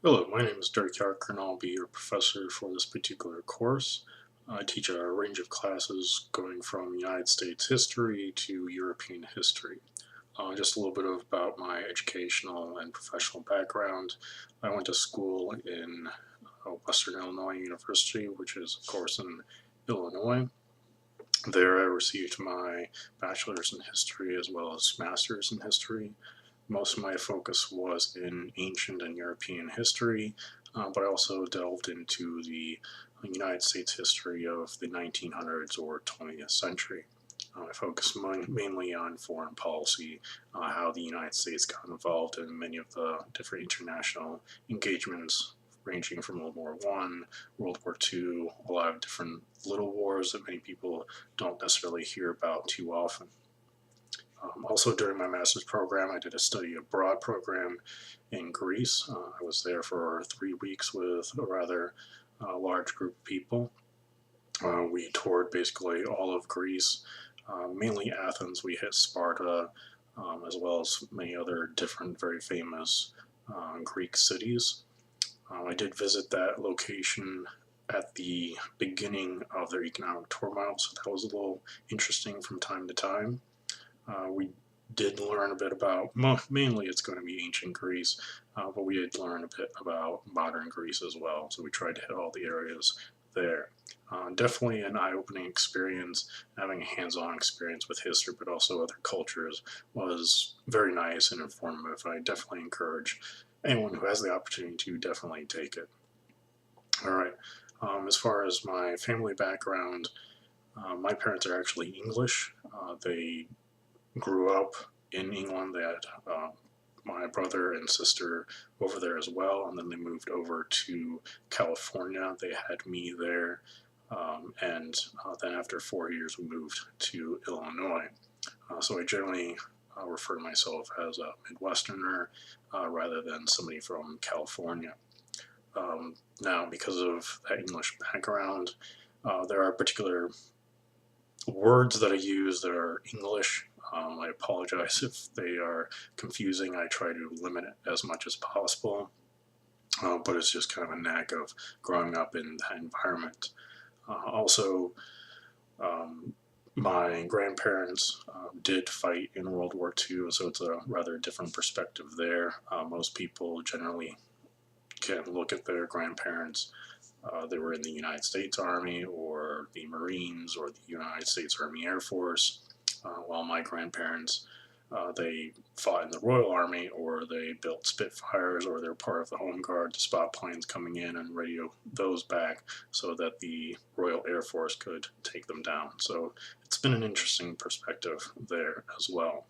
Hello, my name is Dirk Yarker and I'll be your professor for this particular course. I teach a range of classes going from United States history to European history. Just a little bit about my educational and professional background. I went to school in Western Illinois University, which is, of course, in Illinois. There I received my bachelor's in history as well as master's in history. Most of my focus was in ancient and European history, but I also delved into the United States history of the 1900s or 20th century. I focused mainly on foreign policy, how the United States got involved in many of the different international engagements ranging from World War I, World War II, a lot of different little wars that many people don't necessarily hear about too often. Also, during my master's program, I did a study abroad program in Greece. I was there for 3 weeks with a rather large group of people. We toured basically all of Greece, mainly Athens. We hit Sparta, as well as many other different, very famous Greek cities. I did visit that location at the beginning of their economic turmoil, so that was a little interesting from time to time. We did learn a bit about, mainly it's going to be ancient Greece, but we did learn a bit about modern Greece as well. So we tried to hit all the areas there. Definitely an eye-opening experience. Having a hands-on experience with history, but also other cultures, was very nice and informative. I definitely encourage anyone who has the opportunity to definitely take it. All right. As far as my family background, my parents are actually English. They grew up in England. They had my brother and sister over there as well, and then they moved over to California. They had me there, and then after 4 years, we moved to Illinois. So I generally refer to myself as a Midwesterner rather than somebody from California. Now, because of that English background, there are particular words that I use that are English. I apologize if they are confusing. I try to limit it as much as possible, but it's just kind of a knack of growing up in that environment. Also, um, my grandparents did fight in World War II, so it's a rather different perspective there. Most people generally can look at their grandparents. They were in the United States Army or the Marines or the United States Army Air Force, while my grandparents, they fought in the Royal Army or they built Spitfires or they're part of the Home Guard to spot planes coming in and radio those back so that the Royal Air Force could take them down. So it's been an interesting perspective there as well.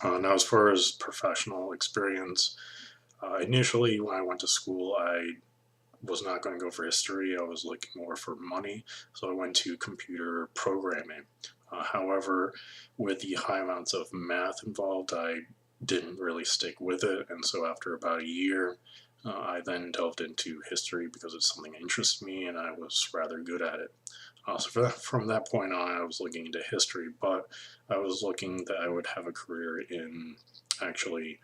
Now, as far as professional experience, initially when I went to school, I was not going to go for history. I was looking more for money, so I went to computer programming. However, with the high amounts of math involved, I didn't really stick with it, and so after about a year, I then delved into history because it's something that interests me, and I was rather good at it. From that point on, I was looking into history, but I was looking that I would have a career in actually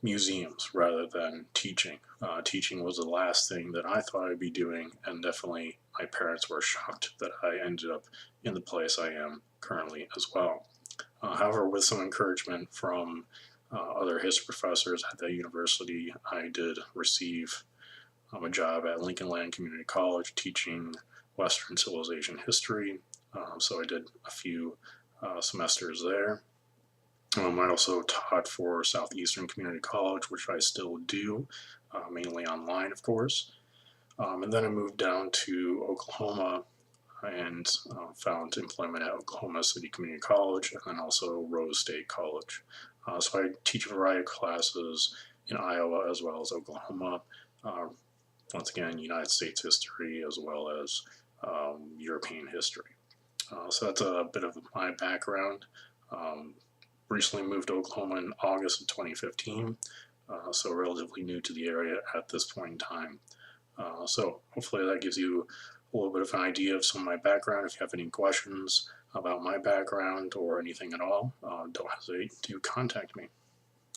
museums rather than teaching. Teaching was the last thing that I thought I'd be doing, and definitely my parents were shocked that I ended up in the place I am currently as well. However, with some encouragement from other history professors at that university, I did receive a job at Lincoln Land Community College teaching Western civilization history. So I did a few semesters there. I also taught for Southeastern Community College, which I still do, mainly online, of course. And then I moved down to Oklahoma and found employment at Oklahoma City Community College and then also Rose State College. So I teach a variety of classes in Iowa as well as Oklahoma. Uh, Once again, United States history as well as European history. So that's a bit of my background. Um, Recently moved to Oklahoma in August of 2015, so relatively new to the area at this point in time. So hopefully that gives you a little bit of an idea of some of my background. If you have any questions about my background or anything at all, don't hesitate to contact me.